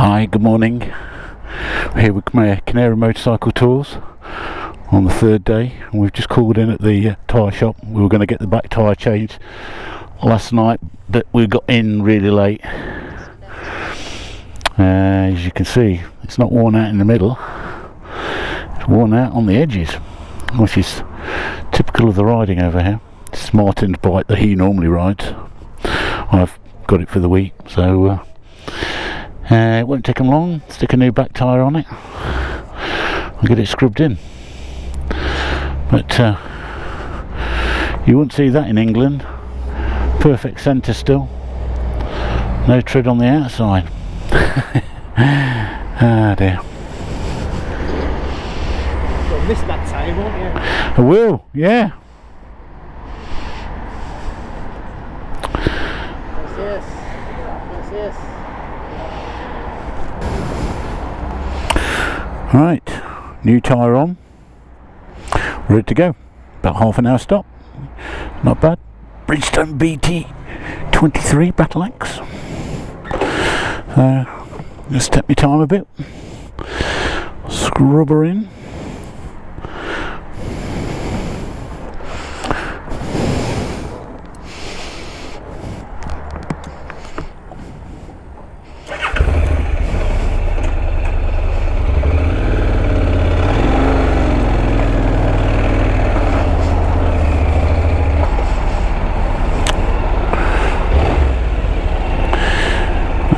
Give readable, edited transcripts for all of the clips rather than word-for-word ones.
Hi, good morning. We're here with Canary Motorcycle Tours on the third day, and we've just called in at the tyre shop. We were going to get the back tyre changed last night, but we got in really late. As you can see, it's not worn out in the middle, it's worn out on the edges, which is typical of the riding over here. It's Martin's bike that he normally rides. I've got it for the week, so it won't take them long. Stick a new back tyre on it, I'll get it scrubbed in. But you wouldn't see that in England. Perfect centre still, no tread on the outside. Ah dear. You'll miss that time, won't you? I will, yeah. What's this? Right, new tyre on, ready to go. About half an hour stop, not bad. Bridgestone BT23 Battle Axe. Just step my time a bit, scrub her in.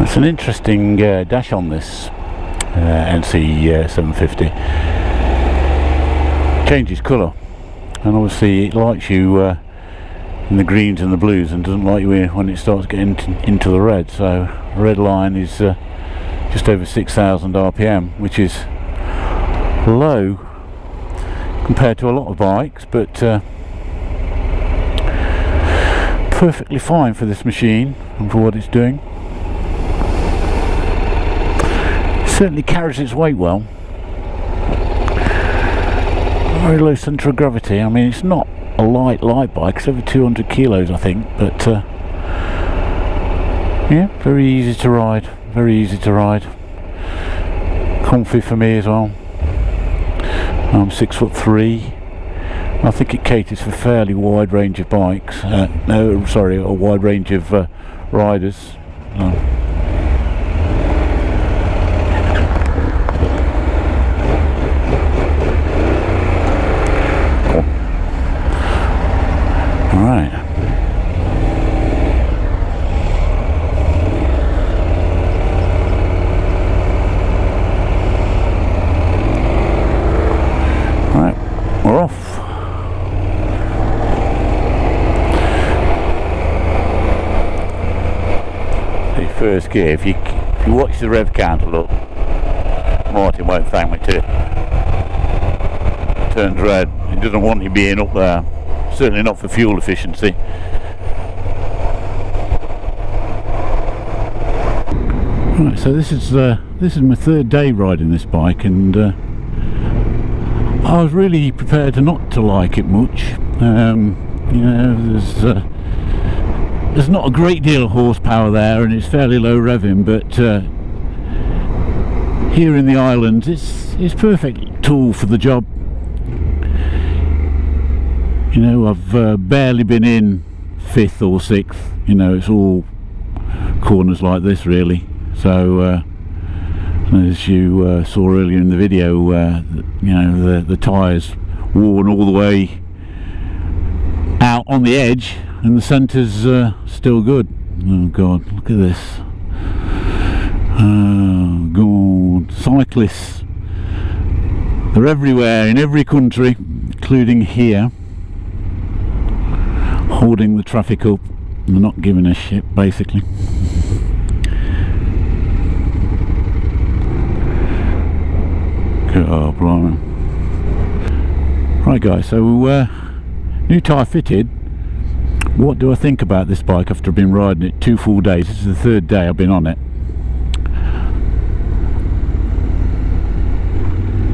It's an interesting dash on this NC750. Changes colour, and obviously it likes you in the greens and the blues, and doesn't like you when it starts getting into the red. So red line is just over 6,000 RPM, which is low compared to a lot of bikes, but perfectly fine for this machine and for what it's doing. Certainly carries its weight well. Very low centre of gravity. I mean, it's not a light bike, it's over 200 kilos I think, but yeah, very easy to ride, comfy for me as well. I'm 6'3". I think it caters for a fairly wide range of bikes, a wide range of riders. Right. Right, we're off. The first gear, if you watch the rev counter, look, Martin won't thank me too. Turns red. He doesn't want you being up there. Certainly not for fuel efficiency. Right, so this is my third day riding this bike, and I was really prepared not to like it much. You know, there's not a great deal of horsepower there, and it's fairly low revving, but here in the islands it's perfect tool for the job. You know, I've barely been in 5th or 6th, you know, it's all corners like this really. So as you saw earlier in the video, you know, the tyres worn all the way out on the edge, and the centre's still good. Oh god, look at this. Oh god, cyclists, they're everywhere in every country, including here, holding the traffic up. They're not giving a shit basically. God, blimey. Right guys, so new tyre fitted. What do I think about this bike after I've been riding it 2 full days? This is the third day I've been on it.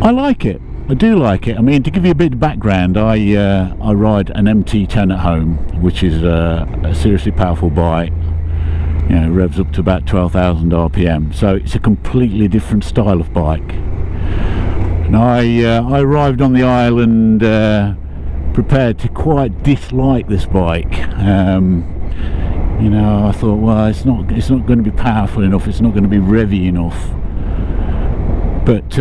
I like it. I do like it. I mean, to give you a bit of background, I ride an MT10 at home, which is a seriously powerful bike. you know, revs up to about 12,000 RPM, so it's a completely different style of bike. And I arrived on the island prepared to quite dislike this bike. You know, I thought, well, it's not going to be powerful enough, it's not going to be revvy enough. But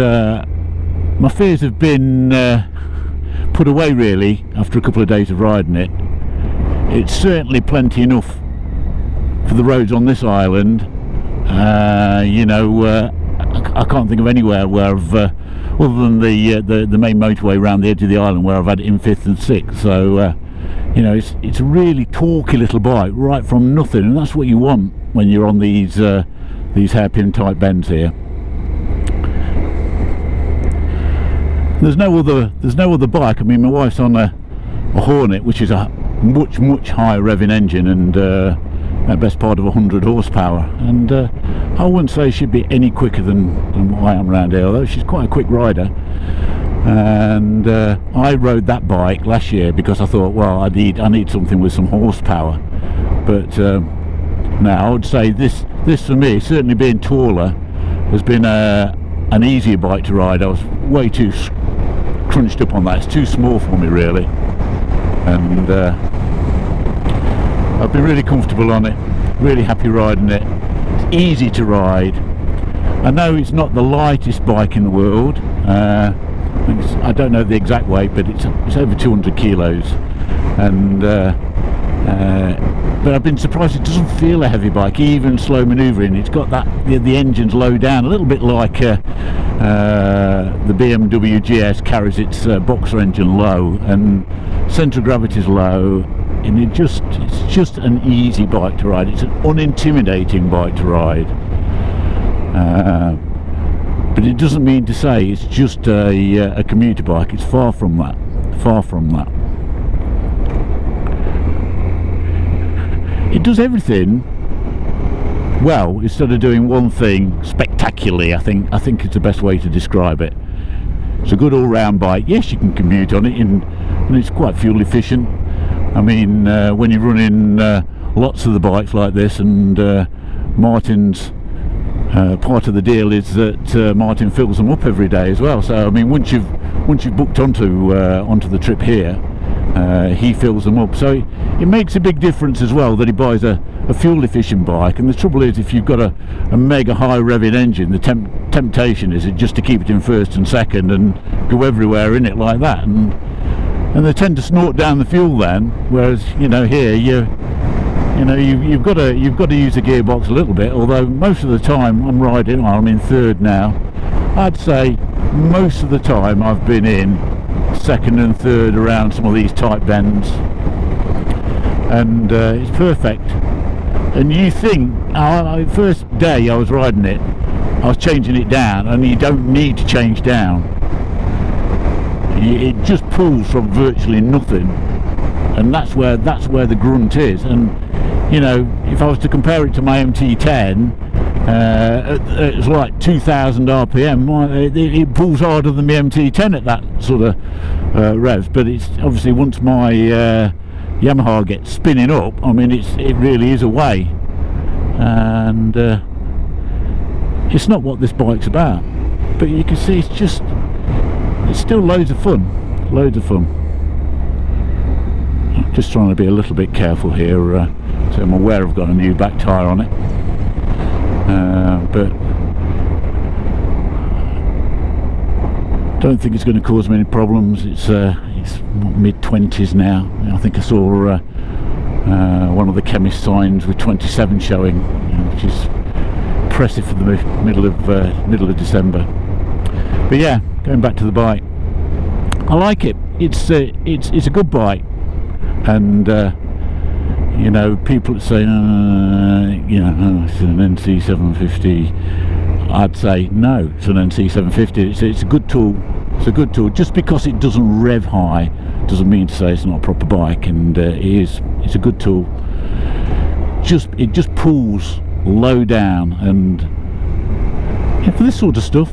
my fears have been put away really after a couple of days of riding it. It's certainly plenty enough for the roads on this island. You know, I can't think of anywhere where I've other than the main motorway around the edge of the island, where I've had it in 5th and 6th. So you know, it's a really talky little bike right from nothing, and that's what you want when you're on these hairpin type bends here. There's no other bike. I mean, my wife's on a Hornet, which is a much higher revving engine, and at best part of 100 horsepower, and I wouldn't say she'd be any quicker than what I am around here, although she's quite a quick rider. And I rode that bike last year because I thought, well, I need something with some horsepower. But now I would say this for me, certainly being taller, has been an easier bike to ride. I was way too crunched up on that. It's too small for me really, and I've been really comfortable on it, really happy riding it. It's easy to ride. I know it's not the lightest bike in the world. I don't know the exact weight, but it's over 200 kilos, and but I've been surprised it doesn't feel a heavy bike, even slow manoeuvring. It's got that the engine's low down, a little bit like the BMW GS carries its boxer engine low, and centre of gravity is low, and it's just an easy bike to ride. It's an unintimidating bike to ride. But it doesn't mean to say it's just a commuter bike. It's far from that. Far from that. It does everything well instead of doing one thing spectacularly. I think it's the best way to describe it. It's a good all-round bike. Yes, you can commute on it, and it's quite fuel efficient. I mean, when you're running lots of the bikes like this, and Martin's part of the deal is that Martin fills them up every day as well. So I mean, once you've booked onto the trip here, he fills them up. So it makes a big difference as well that he buys a fuel efficient bike. And the trouble is, if you've got a mega high revving engine, the temptation is just to keep it in 1st and 2nd and go everywhere in it like that, and they tend to snort down the fuel then. Whereas, you know, here you've got to use the gearbox a little bit, although most of the time I'm riding, well, I'm in 3rd now, I'd say most of the time I've been in 2nd and 3rd around some of these tight bends, and it's perfect. And you think, first day I was riding it, I was changing it down, and you don't need to change down. It just pulls from virtually nothing, and that's where the grunt is. And you know, if I was to compare it to my MT10, it's like 2,000 RPM. It pulls harder than the MT10 at that sort of revs. But it's obviously, once my Yamaha gets spinning up, I mean, it really is a way, and it's not what this bike's about. But you can see it's still loads of fun, loads of fun. Just trying to be a little bit careful here. So I'm aware I've got a new back tyre on it, but don't think it's going to cause me any problems. It's mid-20s now. I think I saw one of the chemist signs with 27 showing, which is impressive for the middle of December. But yeah, going back to the bike, I like it. It's a good bike, and you know, people say, you know, it's an NC750. I'd say no, it's an NC750. It's a good tool. It's a good tool. Just because it doesn't rev high doesn't mean to say it's not a proper bike, and it is. It's a good tool. It just pulls low down, and yeah, for this sort of stuff,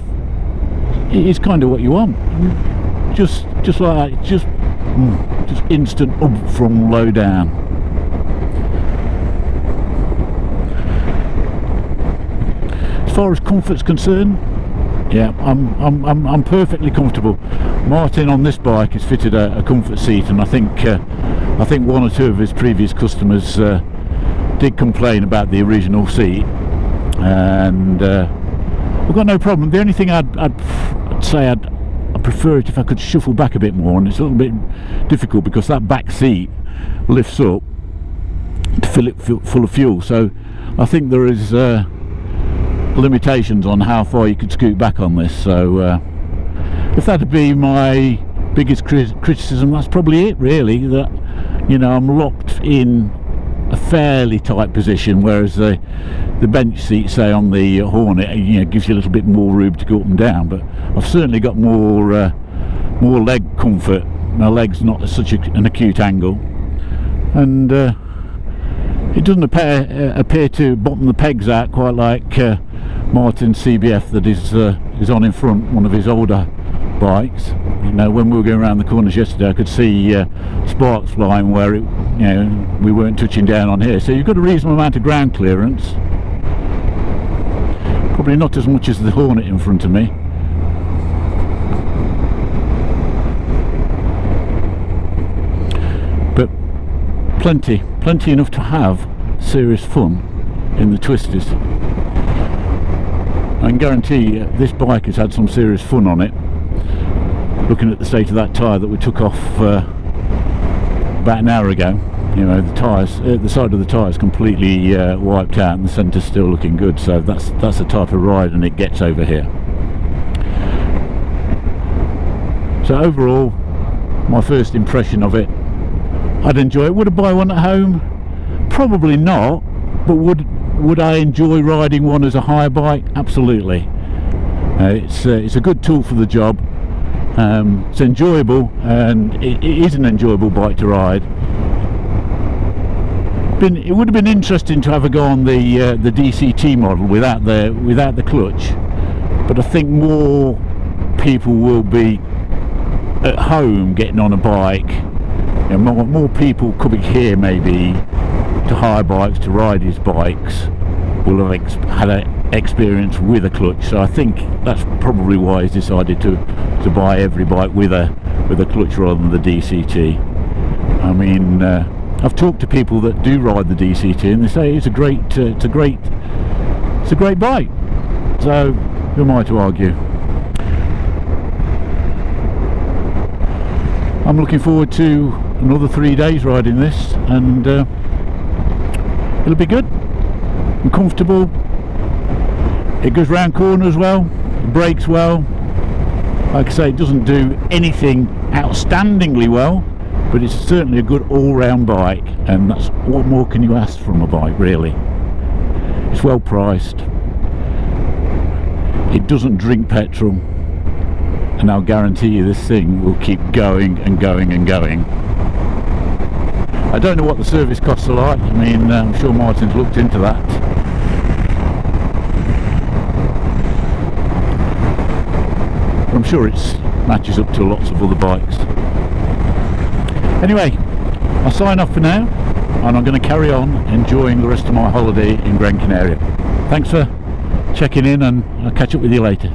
it is kind of what you want. Just like that, just instant up from low down. far as comfort's concerned, yeah, I'm perfectly comfortable. Martin on this bike has fitted a comfort seat, and I think one or two of his previous customers did complain about the original seat, and I've got no problem. The only thing I'd say I'd prefer it if I could shuffle back a bit more, and it's a little bit difficult because that back seat lifts up to fill it full of fuel, so I think there is limitations on how far you could scoot back on this. So if that'd be my biggest criticism, that's probably it really, that, you know, I'm locked in a fairly tight position, whereas the bench seat, say on the Hornet, you know, gives you a little bit more room to go up and down, but I've certainly got more leg comfort. My leg's not at such an acute angle, and it doesn't appear to bottom the pegs out quite like Martin's CBF that is on in front, one of his older bikes. You know, when we were going around the corners yesterday, I could see sparks flying where it, you know, we weren't touching down on here. So you've got a reasonable amount of ground clearance. Probably not as much as the Hornet in front of me. But plenty enough to have serious fun in the twisters. I can guarantee this bike has had some serious fun on it. Looking at the state of that tyre that we took off about an hour ago, you know, the tyres, the side of the tyre is completely wiped out, and the centre's still looking good. So that's the type of ride and it gets over here. So overall, my first impression of it, I'd enjoy it. Would I buy one at home? Probably not, but would I enjoy riding one as a hire bike? Absolutely. It's a good tool for the job. It's enjoyable, and it is an enjoyable bike to ride. It would have been interesting to have a go on the DCT model without the clutch, but I think more people will be at home getting on a bike. You know, more people coming here maybe to hire bikes, to ride his bikes, will have had an experience with a clutch. So I think that's probably why he's decided to buy every bike with a clutch rather than the DCT. I mean, I've talked to people that do ride the DCT, and they say it's a great bike. So who am I to argue? I'm looking forward to another 3 days riding this, and it'll be good and comfortable. It goes round corners well, it brakes well. Like I say, it doesn't do anything outstandingly well, but it's certainly a good all-round bike, and that's what more can you ask from a bike, really. It's well priced, it doesn't drink petrol, and I'll guarantee you this thing will keep going and going and going. I don't know what the service costs are like. I mean, I'm sure Martin's looked into that. I'm sure it matches up to lots of other bikes. Anyway, I'll sign off for now, and I'm going to carry on enjoying the rest of my holiday in Gran Canaria. Thanks for checking in, and I'll catch up with you later.